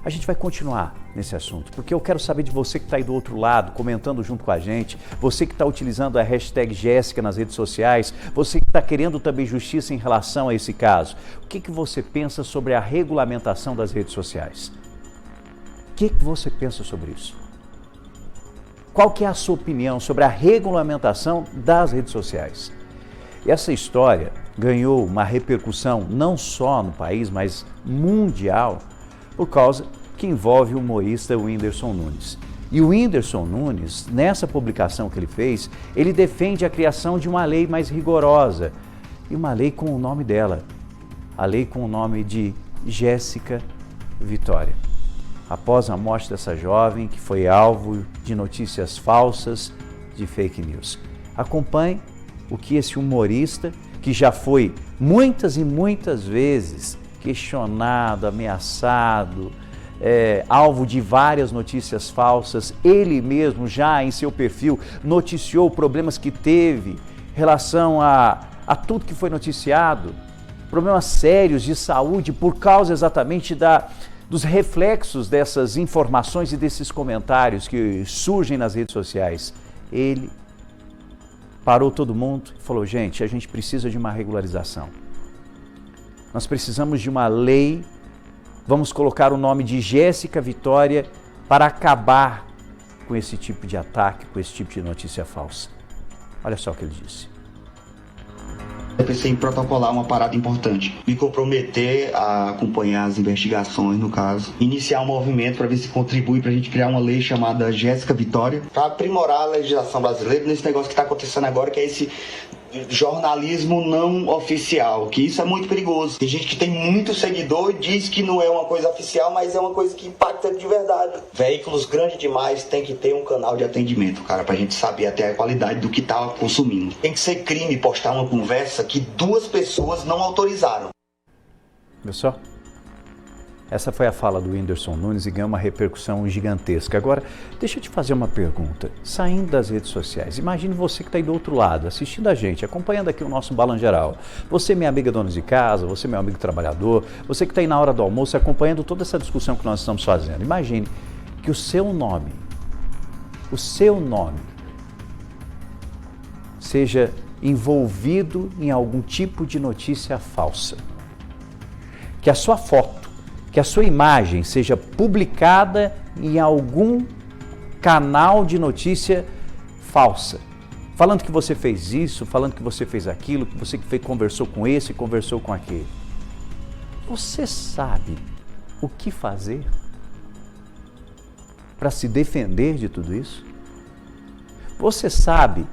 A gente vai continuar nesse assunto, porque eu quero saber de você que está aí do outro lado, comentando junto com a gente, você que está utilizando a hashtag Jéssica nas redes sociais, você que está querendo também justiça em relação a esse caso. O que você pensa sobre a regulamentação das redes sociais? O que você pensa sobre isso? Qual que é a sua opinião sobre a regulamentação das redes sociais? E essa história ganhou uma repercussão não só no país, mas mundial, por causa que envolve o humorista Whindersson Nunes. E o Whindersson Nunes, nessa publicação que ele fez, ele defende a criação de uma lei mais rigorosa, e uma lei com o nome dela, a lei com o nome de Jéssica Vitória. Após a morte dessa jovem que foi alvo de notícias falsas, de fake news. Acompanhe o que esse humorista, que já foi muitas e muitas vezes questionado, ameaçado, alvo de várias notícias falsas, ele mesmo já em seu perfil noticiou problemas que teve em relação a tudo que foi noticiado, problemas sérios de saúde por causa exatamente dos reflexos dessas informações e desses comentários que surgem nas redes sociais. Ele parou todo mundo e falou, gente, a gente precisa de uma regularização. Nós precisamos de uma lei, vamos colocar o nome de Jéssica Vitória para acabar com esse tipo de ataque, com esse tipo de notícia falsa. Olha só o que ele disse. Eu pensei em protocolar uma parada importante, me comprometer a acompanhar as investigações no caso, iniciar um movimento para ver se contribui para a gente criar uma lei chamada Jéssica Vitória, para aprimorar a legislação brasileira nesse negócio que está acontecendo agora, que é esse jornalismo não oficial, que isso é muito perigoso. Tem gente que tem muito seguidor e diz que não é uma coisa oficial, mas é uma coisa que impacta de verdade. Veículos grandes demais tem que ter um canal de atendimento, cara, pra gente saber até a qualidade do que tá consumindo. Tem que ser crime postar uma conversa que 2 pessoas não autorizaram. Viu só? Essa foi a fala do Whindersson Nunes e ganhou uma repercussão gigantesca. Agora, deixa eu te fazer uma pergunta. Saindo das redes sociais, imagine você que está aí do outro lado, assistindo a gente, acompanhando aqui o nosso Balanço Geral. Você, minha amiga dona de casa, você, meu amigo trabalhador, você que está aí na hora do almoço acompanhando toda essa discussão que nós estamos fazendo. Imagine que o seu nome seja envolvido em algum tipo de notícia falsa. Que a sua foto, que a sua imagem seja publicada em algum canal de notícia falsa, falando que você fez isso, falando que você fez aquilo, que você conversou com esse, conversou com aquele. Você sabe o que fazer para se defender de tudo isso? Você sabe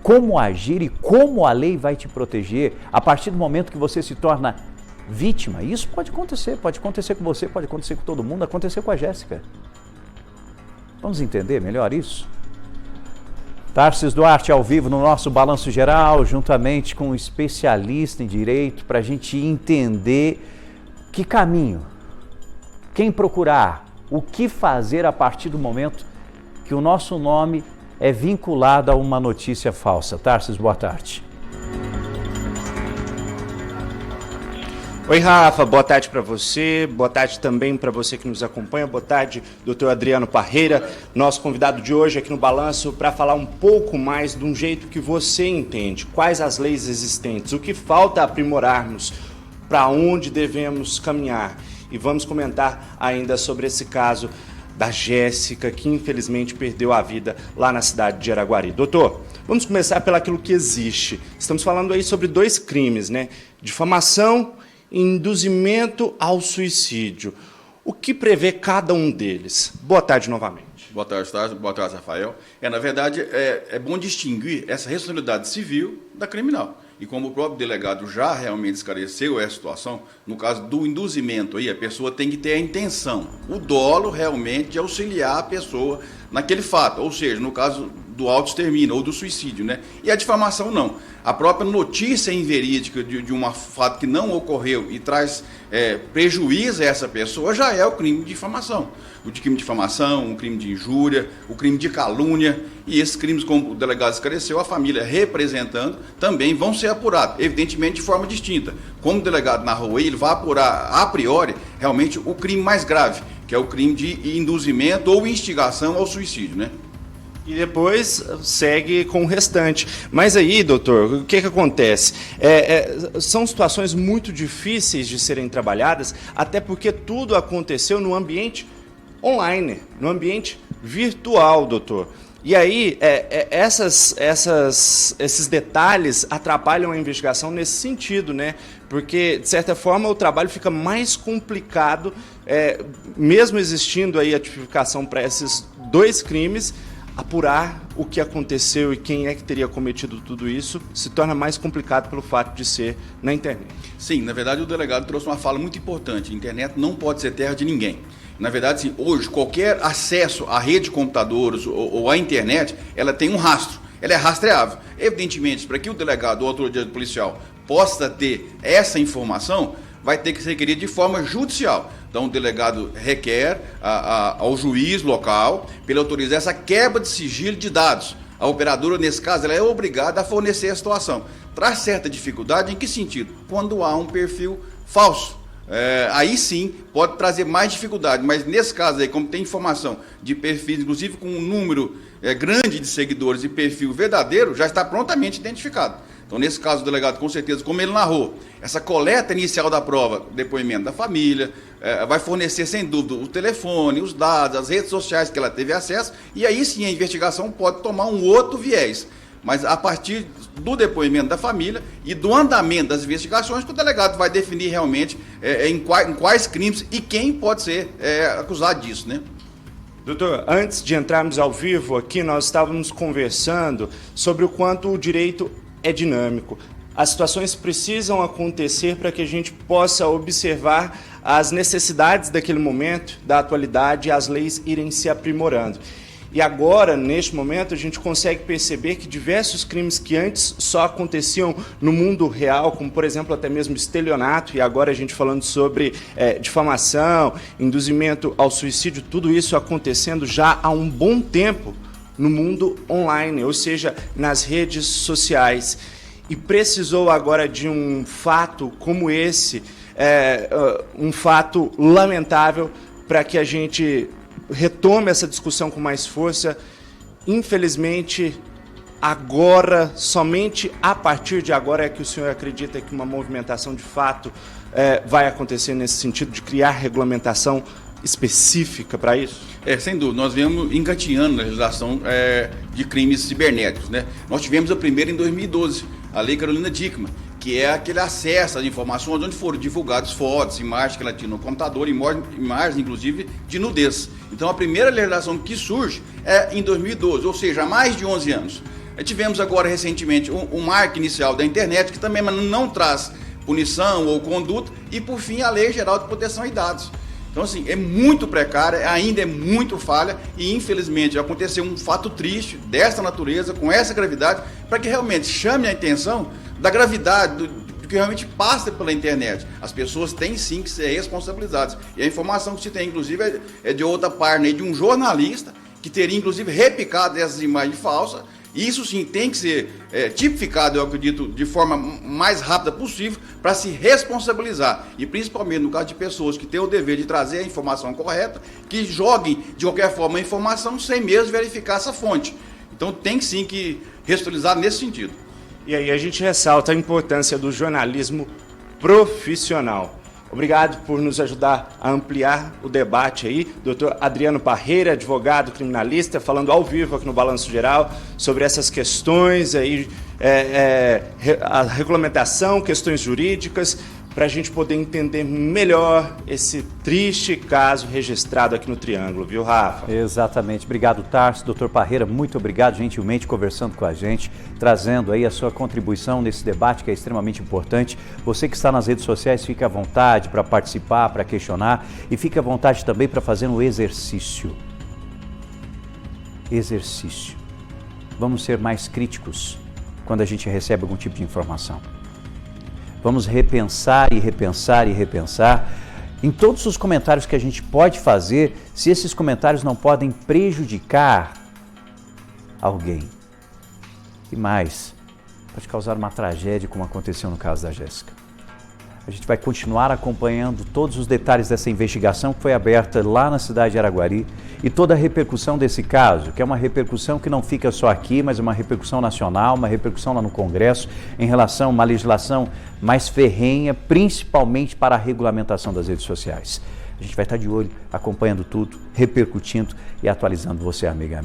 como agir e como a lei vai te proteger a partir do momento que você se torna vítima? Isso pode acontecer com você, pode acontecer com todo mundo, aconteceu com a Jéssica. Vamos entender melhor isso? Tarcísio Duarte ao vivo no nosso Balanço Geral, juntamente com um especialista em direito, para a gente entender que caminho, quem procurar, o que fazer a partir do momento que o nosso nome é vinculado a uma notícia falsa. Tarcísio, boa tarde. Oi, Rafa, boa tarde para você, boa tarde também para você que nos acompanha, boa tarde, doutor Adriano Parreira, nosso convidado de hoje aqui no Balanço para falar um pouco mais de um jeito que você entende, quais as leis existentes, o que falta aprimorarmos, para onde devemos caminhar. E vamos comentar ainda sobre esse caso da Jéssica, que infelizmente perdeu a vida lá na cidade de Araguari. Doutor, vamos começar pelaquilo que existe. Estamos falando aí sobre 2 crimes, né? Difamação e induzimento ao suicídio. O que prevê cada um deles? Boa tarde novamente. Boa tarde, Rafael. Na verdade, é bom distinguir essa responsabilidade civil da criminal. E como o próprio delegado já realmente esclareceu essa situação, no caso do induzimento, aí, a pessoa tem que ter a intenção, o dolo realmente de auxiliar a pessoa naquele fato. Ou seja, no caso do autoextermínio ou do suicídio, né? E a difamação não. A própria notícia inverídica de um fato que não ocorreu e traz prejuízo a essa pessoa já é o crime de difamação. O crime de difamação, o crime de injúria, o crime de calúnia. E esses crimes, como o delegado esclareceu, a família representando, também vão ser apurados, evidentemente de forma distinta. Como o delegado narrou aí, ele vai apurar a priori realmente o crime mais grave, que é o crime de induzimento ou instigação ao suicídio, né? E depois segue com o restante. Mas aí, doutor, o que acontece? São situações muito difíceis de serem trabalhadas, até porque tudo aconteceu no ambiente online, no ambiente virtual, doutor. E aí, esses detalhes atrapalham a investigação nesse sentido, né? Porque, de certa forma, o trabalho fica mais complicado, mesmo existindo aí a tipificação para esses dois crimes, apurar o que aconteceu e quem é que teria cometido tudo isso se torna mais complicado pelo fato de ser na internet. Sim, na verdade o delegado trouxe uma fala muito importante. A internet não pode ser terra de ninguém. Na verdade, sim, hoje qualquer acesso à rede de computadores ou à internet, ela tem um rastro, ela é rastreável. Evidentemente, para que o delegado ou a autoridade policial possa ter essa informação, vai ter que ser requerido de forma judicial. Então, o delegado requer ao juiz local para ele autorizar essa quebra de sigilo de dados. A operadora, nesse caso, ela é obrigada a fornecer a situação. Traz certa dificuldade em que sentido? Quando há um perfil falso. Aí sim pode trazer mais dificuldade, mas nesse caso aí, como tem informação de perfis, inclusive com um número grande de seguidores e perfil verdadeiro, já está prontamente identificado. Então, nesse caso, o delegado, com certeza, como ele narrou, essa coleta inicial da prova, depoimento da família, vai fornecer, sem dúvida, o telefone, os dados, as redes sociais que ela teve acesso, e aí sim a investigação pode tomar um outro viés. Mas a partir do depoimento da família e do andamento das investigações, que o delegado vai definir realmente em quais crimes e quem pode ser acusado disso, né? Doutor, antes de entrarmos ao vivo aqui, nós estávamos conversando sobre o quanto o direito é dinâmico. As situações precisam acontecer para que a gente possa observar as necessidades daquele momento, da atualidade, e as leis irem se aprimorando. E agora, neste momento, a gente consegue perceber que diversos crimes que antes só aconteciam no mundo real, como, por exemplo, até mesmo estelionato, e agora a gente falando sobre difamação, induzimento ao suicídio, tudo isso acontecendo já há um bom tempo no mundo online, ou seja, nas redes sociais. E precisou agora de um fato como esse, um fato lamentável, para que a gente retome essa discussão com mais força. Infelizmente, agora, somente a partir de agora é que o senhor acredita que uma movimentação de fato vai acontecer nesse sentido de criar regulamentação específica para isso? Sem dúvida. Nós viemos engatinhando na legislação de crimes cibernéticos, né? Nós tivemos a primeira em 2012, a Lei Carolina Dickmann, que é aquele acesso às informações onde foram divulgadas fotos, imagens que ela tinha no computador, imagens inclusive de nudez. Então a primeira legislação que surge é em 2012, ou seja, há mais de 11 anos. Tivemos agora recentemente um marco inicial da internet, que também não traz punição ou conduta, e por fim a Lei Geral de Proteção de Dados. Então, assim, é muito precária, ainda é muito falha e, infelizmente, aconteceu um fato triste dessa natureza, com essa gravidade, para que realmente chame a atenção da gravidade do que realmente passa pela internet. As pessoas têm sim que ser responsabilizadas. E a informação que se tem, inclusive, é de outra parte, de um jornalista que teria, inclusive, repicado essas imagens falsas. Isso sim tem que ser tipificado, eu acredito, de forma mais rápida possível para se responsabilizar. E principalmente no caso de pessoas que têm o dever de trazer a informação correta, que joguem de qualquer forma a informação sem mesmo verificar essa fonte. Então tem sim que responsabilizar nesse sentido. E aí a gente ressalta a importância do jornalismo profissional. Obrigado por nos ajudar a ampliar o debate aí. Dr. Adriano Parreira, advogado criminalista, falando ao vivo aqui no Balanço Geral sobre essas questões aí, a regulamentação, questões jurídicas, para a gente poder entender melhor esse triste caso registrado aqui no Triângulo, viu, Rafa? Exatamente. Obrigado, Tarso. Doutor Parreira, muito obrigado, gentilmente conversando com a gente, trazendo aí a sua contribuição nesse debate que é extremamente importante. Você que está nas redes sociais, fique à vontade para participar, para questionar e fique à vontade também para fazer um exercício. Exercício. vamos ser mais críticos quando a gente recebe algum tipo de informação. Vamos repensar e repensar e repensar em todos os comentários que a gente pode fazer, se esses comentários não podem prejudicar alguém. E mais, pode causar uma tragédia como aconteceu no caso da Jéssica. A gente vai continuar acompanhando todos os detalhes dessa investigação que foi aberta lá na cidade de Araguari e toda a repercussão desse caso, que é uma repercussão que não fica só aqui, mas é uma repercussão nacional, uma repercussão lá no Congresso, em relação a uma legislação mais ferrenha, principalmente para a regulamentação das redes sociais. A gente vai estar de olho, acompanhando tudo, repercutindo e atualizando você, amiga.